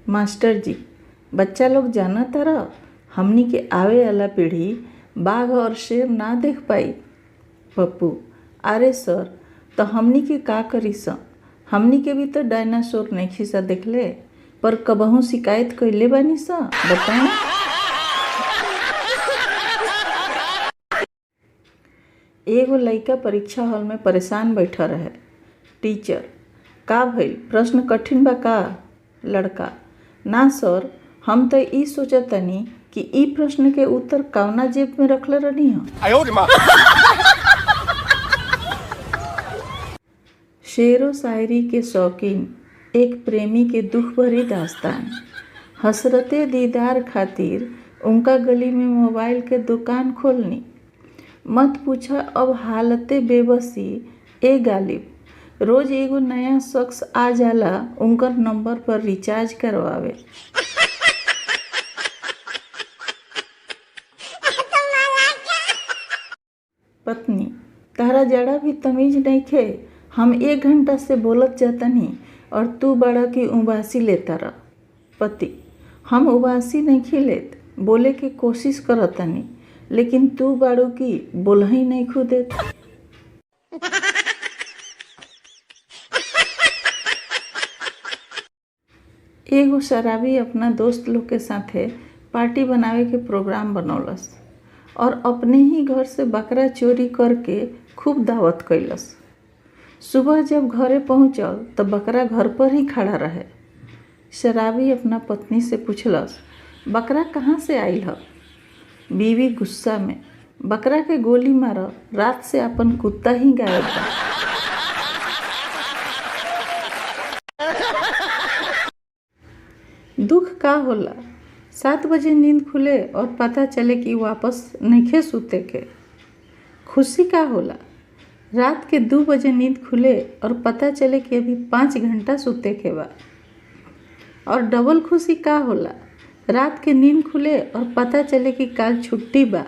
Master जी, बच्चा लोग जाना तारा हमनी के आवे वाला पीढ़ी बाघ और शेर ना देख पाई। पप्पू, अरे सर, तो हमनी के का करी स? हमनी के भी तो डायनासोर नहीं सा देखले, पर कबहू शिकायत कइले बानी स? बताएं। एगो लइका परीक्षा हॉल में परेशान बैठा रहे। टीचर, का भइल, प्रश्न कठिन बा का? लड़का, ना सर, हम तो ई सोचतनी कि ई प्रश्न के उत्तर कौना जेब में रखले रहनी ह। शेरो शायरी के शौकीन एक प्रेमी के दुख भरी दास्तान। हसरते दीदार खातिर उनका गली में मोबाइल के दुकान खोलनी। मत पूछा अब हालते बेबसी ए गालिब। रोज एगो नया शख्स आ जाला उनकर नंबर पर रिचार्ज करवावे। पत्नी, तारा जड़ा भी तमीज नहीं खे। हम 1 घंटा से बोलत जातनी और तू बड़ा की उबासी लेता रह। पति, हम उबासी नहीं लेत, बोले के कोशिश करतनी, लेकिन तू बाड़ू की बोलही नहीं खुदेत। एगो शराबी अपना दोस्त लोग के साथे पार्टी बनावे के प्रोग्राम बनौलस और अपने ही घर से बकरा चोरी करके खूब दावत कैलस। सुबह जब घरे पहुंचल तो बकरा घर पर ही खड़ा रहे। शराबी अपना पत्नी से पूछलस, बकरा कहाँ से आइल ह? बीवी गुस्सा में, बकरा के गोली मार, रात से अपन कुत्ता ही गायब बा। दुख का होला? 7 बजे नींद खुले और पता चले कि वापस नइखे सुते के। खुशी का होला? रात के 2 बजे नींद खुले और पता चले कि अभी 5 घंटा सुते के बा। और डबल खुशी का होला? रात के नींद खुले और पता चले कि कल छुट्टी बा।